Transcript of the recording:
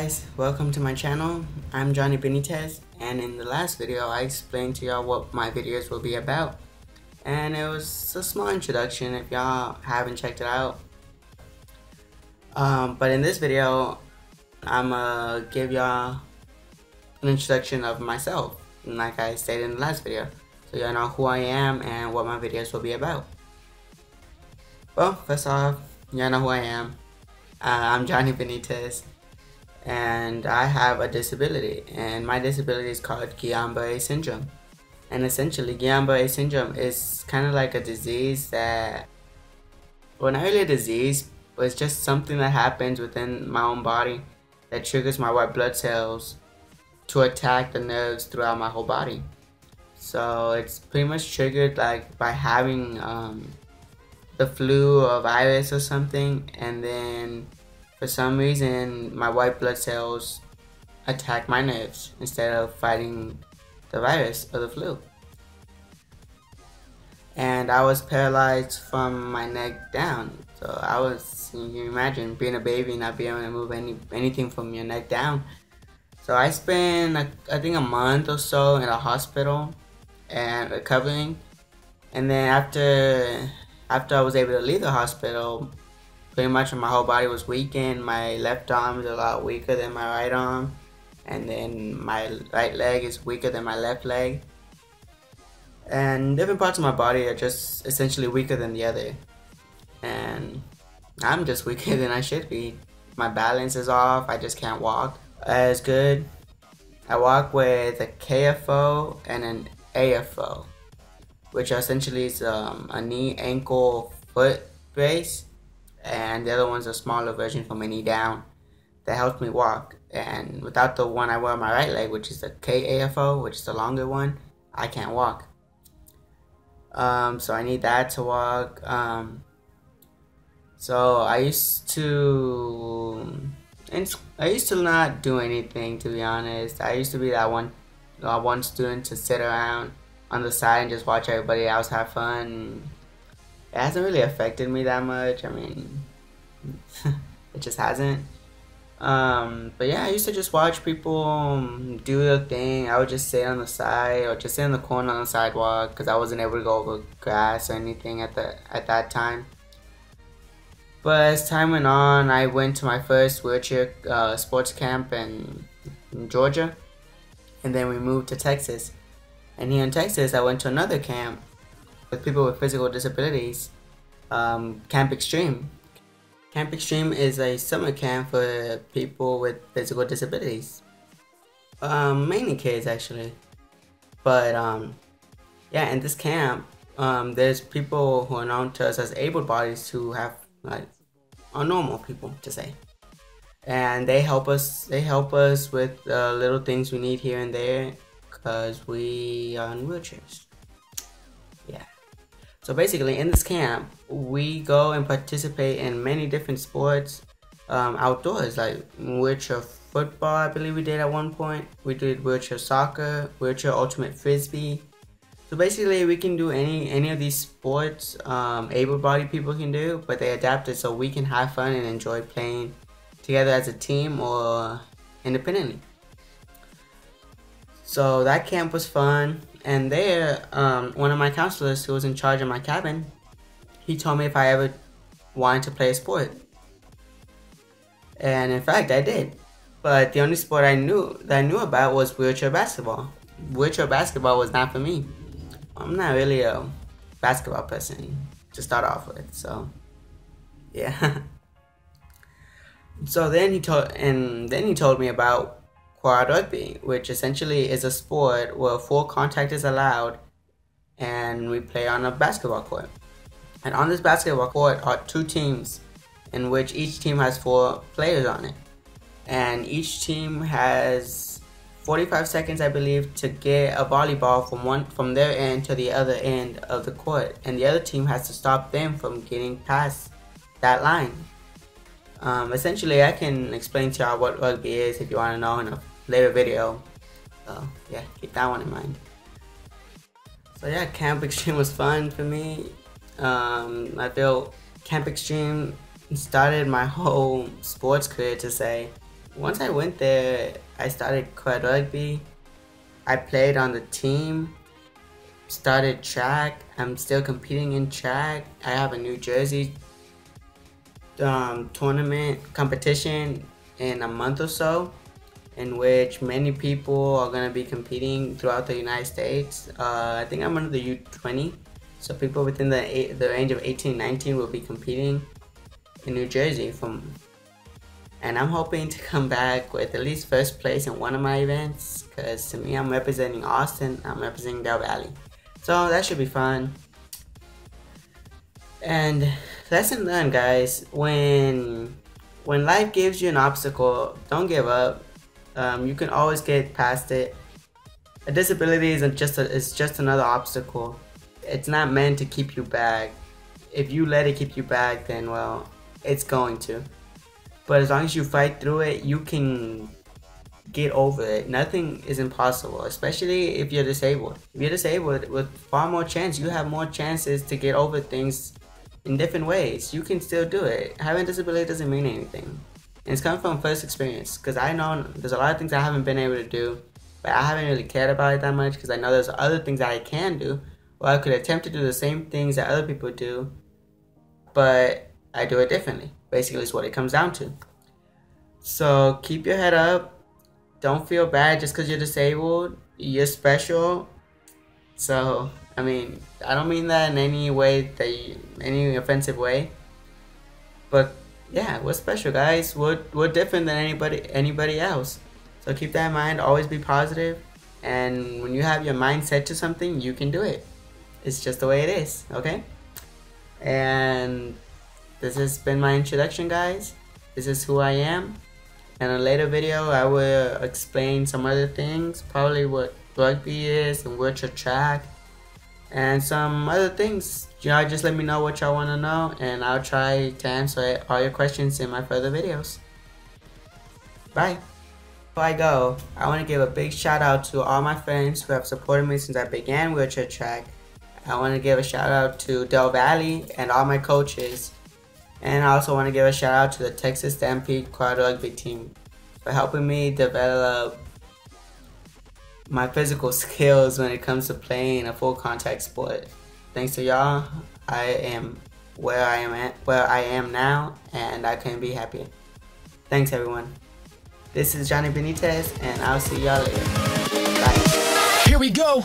guys, welcome to my channel. I'm Johnny Benitez, and in the last video I explained to y'all what my videos will be about, and it was a small introduction if y'all haven't checked it out. But in this video I'm gonna give y'all an introduction of myself, like I stated in the last video, so y'all know who I am and what my videos will be about. Well, first off, y'all know who I am. I'm Johnny Benitez, and I have a disability, and my disability is called Guillain-Barré syndrome. And essentially, Guillain-Barré syndrome is kind of like a disease that, well, not really a disease, but it's just something that happens within my own body that triggers my white blood cells to attack the nerves throughout my whole body. So it's pretty much triggered like by having the flu or virus or something, and then for some reason my white blood cells attack my nerves instead of fighting the virus or the flu. And I was paralyzed from my neck down. So I was, you can imagine being a baby and not being able to move anything from your neck down. So I spent I think a month or so in a hospital and recovering. And then after I was able to leave the hospital, pretty much my whole body was weakened. My left arm is a lot weaker than my right arm, and then my right leg is weaker than my left leg. And different parts of my body are just essentially weaker than the other. And I'm just weaker than I should be. My balance is off, I just can't walk as good. I walk with a KFO and an AFO, which essentially is a knee, ankle, foot brace, and the other one's a smaller version from my knee down that helps me walk. And without the one I wear on my right leg, which is the KAFO, which is the longer one, I can't walk. So I need that to walk. So I used to not do anything, to be honest. I used to be that one student to sit around on the side and just watch everybody else have fun. It hasn't really affected me that much. I mean, it just hasn't. But yeah, I used to just watch people do their thing. I would just sit on the side or just sit in the corner on the sidewalk because I wasn't able to go over grass or anything at that time. But as time went on, I went to my first wheelchair sports camp in Georgia, and then we moved to Texas. And here in Texas, I went to another camp with people with physical disabilities, Camp Extreme. Camp Extreme is a summer camp for people with physical disabilities, mainly kids actually. But yeah, in this camp, there's people who are known to us as able bodies who have are normal people to say, and they help us with little things we need here and there because we are in wheelchairs. Yeah. So basically, in this camp, we go and participate in many different sports outdoors, like wheelchair football, I believe we did at one point. We did wheelchair soccer, wheelchair ultimate frisbee. So basically, we can do any of these sports able-bodied people can do, but they adapted so we can have fun and enjoy playing together as a team or independently. So that camp was fun. And there, one of my counselors who was in charge of my cabin, he told me if I ever wanted to play a sport. And in fact, I did. But the only sport I knew about was wheelchair basketball. Wheelchair basketball was not for me. I'm not really a basketball person to start off with, so yeah. So then he told me about quad rugby, which essentially is a sport where full contact is allowed and we play on a basketball court. And on this basketball court are two teams in which each team has 4 players on it. And each team has 45 seconds, I believe, to get a volleyball from their end to the other end of the court. And the other team has to stop them from getting past that line. Essentially, I can explain to y'all what rugby is if you want to know in a later video. So yeah, keep that one in mind. So yeah, Camp Extreme was fun for me. I feel Camp Extreme started my whole sports career to say. once I went there, I started quad rugby. I played on the team, started track. I'm still competing in track. I have a New Jersey tournament competition in a month or so, in which many people are going to be competing throughout the United States. I think I'm under the U20, so people within the range of 18 19 will be competing in New Jersey and I'm hoping to come back with at least first place in one of my events, because to me, I'm representing Austin, I'm representing Del Valley, so that should be fun. And lesson learned, guys, when life gives you an obstacle, don't give up. You can always get past it. A disability isn't it's just another obstacle. It's not meant to keep you back. If you let it keep you back, then well, it's going to. But as long as you fight through it, you can get over it. Nothing is impossible, especially if you're disabled. If you're disabled, with far more chance, you have more chances to get over things in different ways. You can still do it. Having a disability doesn't mean anything. And it's coming from first experience, because I know there's a lot of things I haven't been able to do, but I haven't really cared about it that much, because I know there's other things that I can do, or I could attempt to do the same things that other people do, but I do it differently. Basically, is what it comes down to. So keep your head up. Don't feel bad just because you're disabled. You're special. So, I mean, I don't mean that in any way, any offensive way. But yeah, we're special, guys. We're different than anybody else. So keep that in mind. Always be positive. And when you have your mind set to something, you can do it. It's just the way it is, okay? And this has been my introduction, guys. This is who I am. In a later video, I will explain some other things, probably what rugby is and wheelchair track, and some other things. Y'all just let me know what y'all want to know, and I'll try to answer all your questions in my further videos. Bye. Before I go, I want to give a big shout out to all my friends who have supported me since I began wheelchair track. I want to give a shout out to Del Valley and all my coaches. And I also want to give a shout out to the Texas Stampede quad rugby team for helping me develop my physical skills when it comes to playing a full contact sport. Thanks to y'all, I am where I am now, and I couldn't be happier. Thanks, everyone. This is Johnny Benitez, and I'll see y'all later. Bye. Here we go.